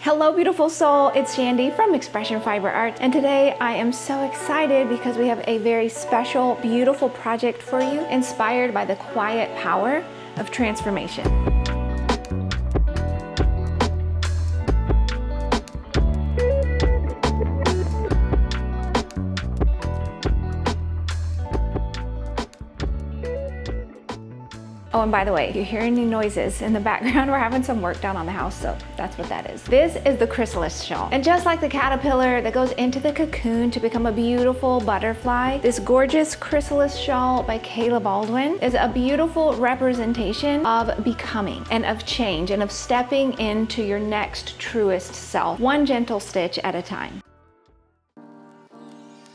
Hello beautiful soul, it's Shandy from Expression Fiber Arts, and today I am so excited because we have a very special, beautiful project for you inspired by the quiet power of transformation. Oh, and by the way, if you hear any noises in the background, we're having some work done on the house, so that's what that is. This is the Chrysalis shawl. And just like the caterpillar that goes into the cocoon to become a beautiful butterfly, this gorgeous Chrysalis shawl by Kayla Baldwin is a beautiful representation of becoming and of change and of stepping into your next truest self, one gentle stitch at a time.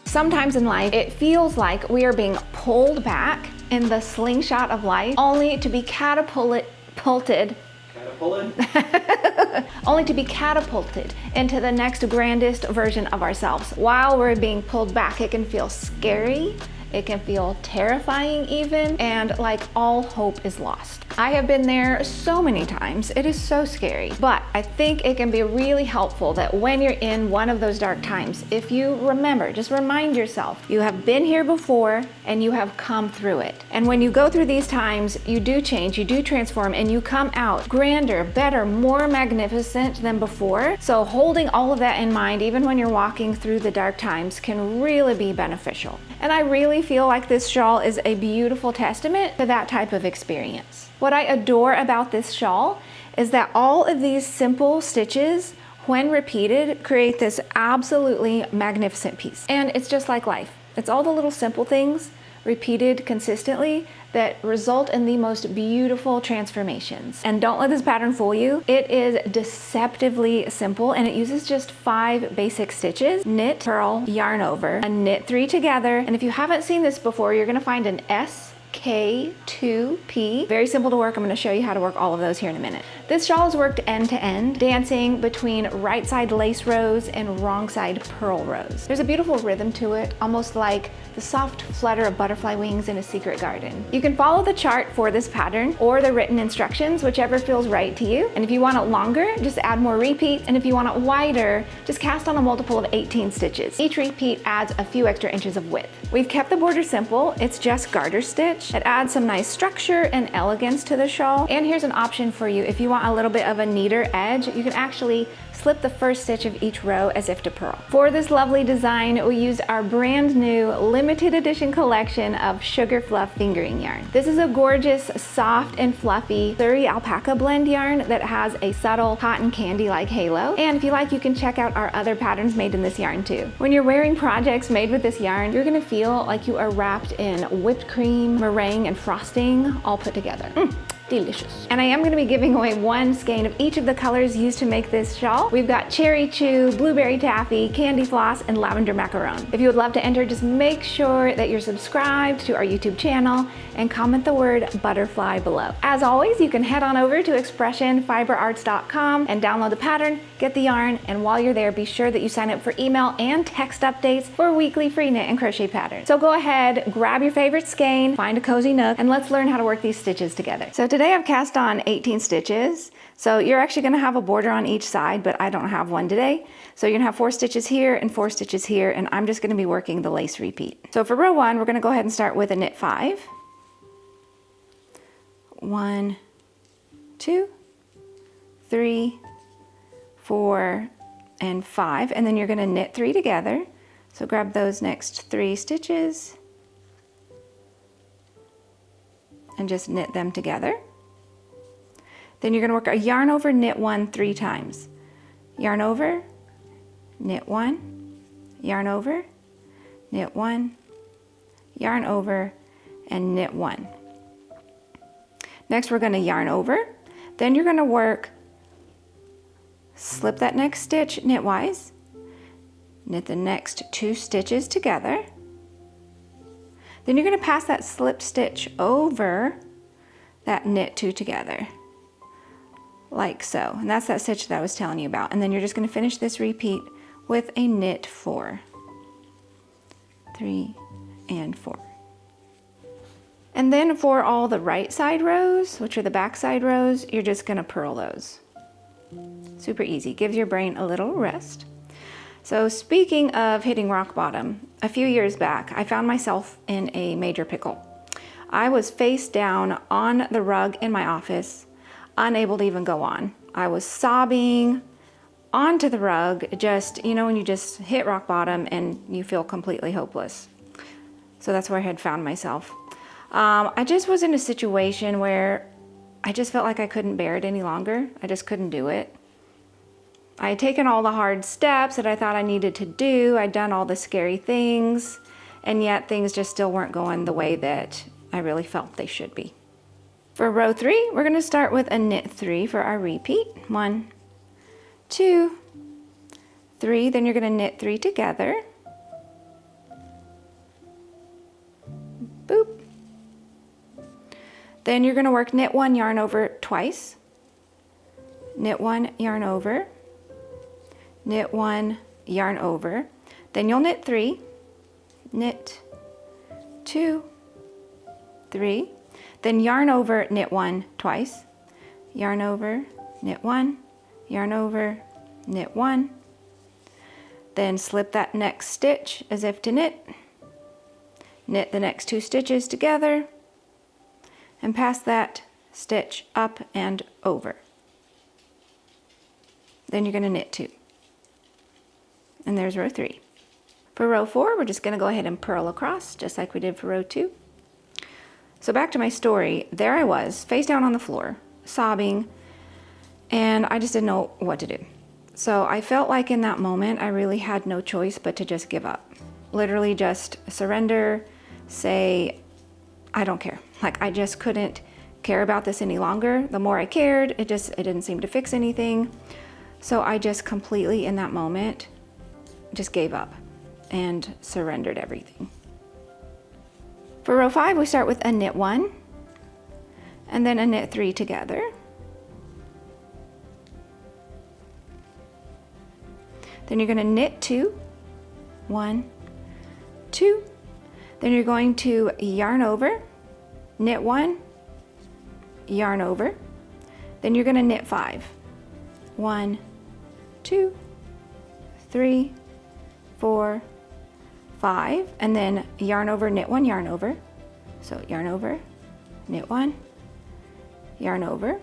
Sometimes in life, it feels like we are being pulled back in the slingshot of life, only to be catapulted into the next grandest version of ourselves. While we're being pulled back, it can feel scary, it can feel terrifying even, and like all hope is lost. I have been there so many times. It is so scary, but I think it can be really helpful that when you're in one of those dark times, if you remember, just remind yourself, you have been here before and you have come through it. And when you go through these times, you do change, you do transform, and you come out grander, better, more magnificent than before. So holding all of that in mind, even when you're walking through the dark times, can really be beneficial. And I really feel like this shawl is a beautiful testament to that type of experience. What I adore about this shawl is that all of these simple stitches, when repeated, create this absolutely magnificent piece. And it's just like life. It's all the little simple things repeated consistently that result in the most beautiful transformations. And don't let this pattern fool you. It is deceptively simple and it uses just 5 basic stitches: knit, purl, yarn over, and knit 3 together. And if you haven't seen this before, you're gonna find an SK2P. Very simple to work. I'm going to show you how to work all of those here in a minute. This shawl is worked end to end, dancing between right side lace rows and wrong side purl rows. There's a beautiful rhythm to it, almost like the soft flutter of butterfly wings in a secret garden. You can follow the chart for this pattern or the written instructions, whichever feels right to you. And if you want it longer, just add more repeats. And if you want it wider, just cast on a multiple of 18 stitches. Each repeat adds a few extra inches of width. We've kept the border simple. It's just garter stitch. It adds some nice structure and elegance to the shawl. And here's an option for you. If you want a little bit of a neater edge, you can actually slip the first stitch of each row as if to purl. For this lovely design, we used our brand new limited edition collection of Sugar Fluff Fingering yarn. This is a gorgeous, soft and fluffy Suri Alpaca blend yarn that has a subtle cotton candy-like halo. And if you like, you can check out our other patterns made in this yarn too. When you're wearing projects made with this yarn, you're gonna feel like you are wrapped in whipped cream, meringue, and frosting all put together. Delicious. And I am going to be giving away 1 skein of each of the colors used to make this shawl. We've got Cherry Chew, Blueberry Taffy, Candyfloss, and Lavender Macaron. If you would love to enter, just make sure that you're subscribed to our YouTube channel and comment the word butterfly below. As always, you can head on over to expressionfiberarts.com and download the pattern, get the yarn, and while you're there, be sure that you sign up for email and text updates for weekly free knit and crochet patterns. So go ahead, grab your favorite skein, find a cozy nook, and let's learn how to work these stitches together. So today I've cast on 18 stitches. So you're actually gonna have a border on each side, but I don't have one today. So you're gonna have 4 stitches here and 4 stitches here, and I'm just gonna be working the lace repeat. So for row 1, we're gonna go ahead and start with a knit 5. 1, 2, 3, 4, and 5, and then you're gonna knit 3 together. So grab those next 3 stitches and just knit them together. Then you're gonna work a yarn over, knit 1 3 times. Yarn over, knit 1, yarn over, knit 1, yarn over, and knit 1. Next, we're gonna yarn over. Then you're gonna work, slip that next stitch knitwise, knit the next 2 stitches together. Then you're gonna pass that slip stitch over that knit 2 together, like so. And that's that stitch that I was telling you about. And then you're just gonna finish this repeat with a knit 4, 3, and 4. And then for all the right side rows, which are the back side rows, you're just gonna purl those. Super easy, gives your brain a little rest. So speaking of hitting rock bottom, a few years back, I found myself in a major pickle. I was face down on the rug in my office, unable to even go on. I was sobbing onto the rug, just, you know, when you just hit rock bottom and you feel completely hopeless. So that's where I had found myself. I just was in a situation where I just felt like I couldn't bear it any longer. I just couldn't do it. I had taken all the hard steps that I thought I needed to do. I'd done all the scary things, and yet things just still weren't going the way that I really felt they should be. For row 3, we're gonna start with a knit 3 for our repeat. 1, 2, 3, then you're gonna knit 3 together. Boop. Then you're gonna work knit 1, yarn over twice. Knit 1, yarn over. Knit 1, yarn over. Then you'll knit 3, knit 2, 3. Then yarn over, knit 1 twice. Yarn over, knit 1, yarn over, knit 1. Then slip that next stitch as if to knit. Knit the next 2 stitches together and pass that stitch up and over. Then you're going to knit 2. And there's row 3. For row 4, we're just going to go ahead and purl across just like we did for row 2. So back to my story, there I was, face down on the floor, sobbing, and I just didn't know what to do. So I felt like in that moment, I really had no choice but to just give up. Literally just surrender, say, I don't care. Like, I just couldn't care about this any longer. The more I cared, it didn't seem to fix anything. So I just completely, in that moment, just gave up and surrendered everything. For row 5, we start with a knit 1 and then a knit 3 together. Then you're going to knit 2, 1, 2. Then you're going to yarn over, knit 1, yarn over. Then you're going to knit 5. 1, 2, 3, 4, 5, and then yarn over, knit 1, yarn over. So yarn over, knit 1, yarn over,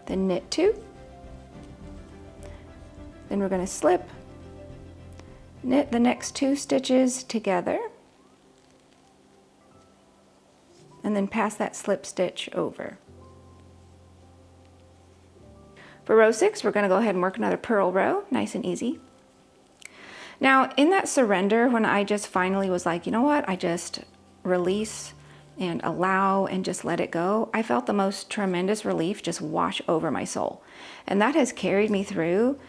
then knit 2. Then we're going to slip, knit the next 2 stitches together, and then pass that slip stitch over. For row 6, we're going to go ahead and work another purl row, nice and easy. Now, in that surrender, when I just finally was like, you know what, I just release and allow and just let it go, I felt the most tremendous relief just wash over my soul. And that has carried me through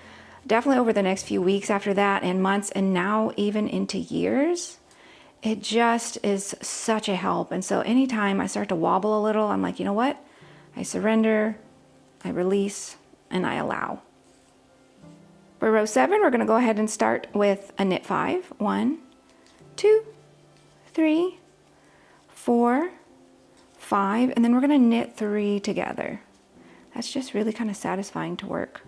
definitely over the next few weeks after that, and months, and now even into years. It just is such a help. And so anytime I start to wobble a little, I'm like, you know what? I surrender, I release, and I allow. For row 7, we're going to go ahead and start with a knit 5. 1, 2, 3, 4, 5, and then we're going to knit 3 together. That's just really kind of satisfying to work,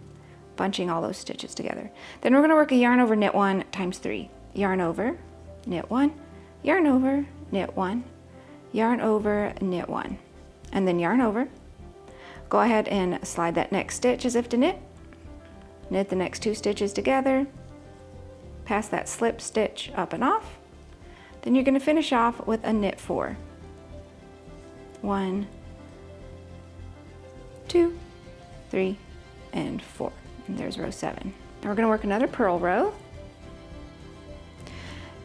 bunching all those stitches together. Then we're going to work a yarn over, knit 1 times 3. Yarn over, knit 1, yarn over, knit 1, yarn over, knit 1, and then yarn over. Go ahead and slide that next stitch as if to knit. Knit the next 2 stitches together, pass that slip stitch up and off. Then you're going to finish off with a knit 4. 1, 2, 3, and 4. And there's row 7. Now we're going to work another purl row.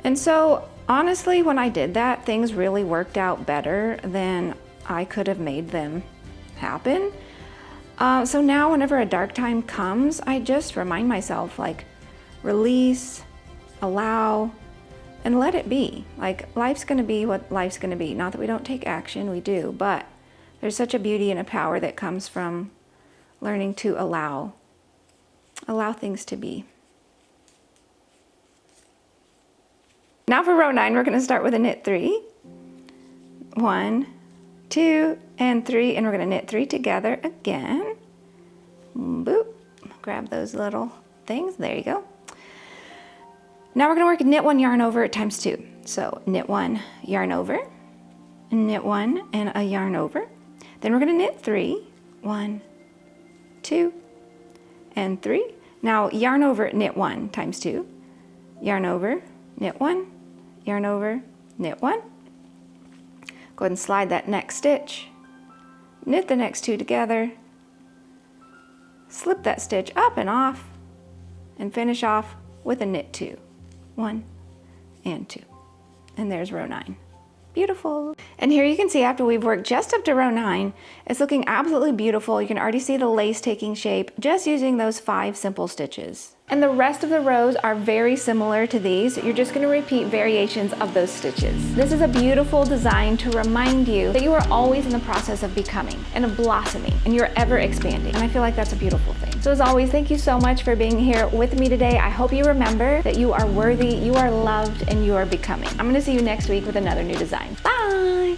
And so honestly, when I did that, things really worked out better than I could have made them happen. So now whenever a dark time comes, I just remind myself, like, release, allow, and let it be. Like, life's gonna be what life's gonna be. Not that we don't take action, we do, but there's such a beauty and a power that comes from learning to allow things to be. Now for row 9, we're gonna start with a knit 3. 1, 2, and 3, and we're gonna knit 3 together again. Boop, grab those little things, there you go. Now we're gonna work knit 1 yarn over times 2. So knit 1, yarn over, knit 1 and a yarn over. Then we're gonna knit 3, 1, 2, and 3. Now yarn over, knit 1 times 2, yarn over, knit 1, yarn over, knit 1. Go ahead and slide that next stitch, knit the next 2 together, slip that stitch up and off, and finish off with a knit 2, 1 and 2. And there's row 9. Beautiful. And here you can see after we've worked just up to row 9, it's looking absolutely beautiful. You can already see the lace taking shape just using those 5 simple stitches. And the rest of the rows are very similar to these. You're just going to repeat variations of those stitches. This is a beautiful design to remind you that you are always in the process of becoming and of blossoming, and you're ever expanding. And I feel like that's a beautiful thing. So as always, thank you so much for being here with me today. I hope you remember that you are worthy, you are loved, and you are becoming. I'm going to see you next week with another new design. Bye!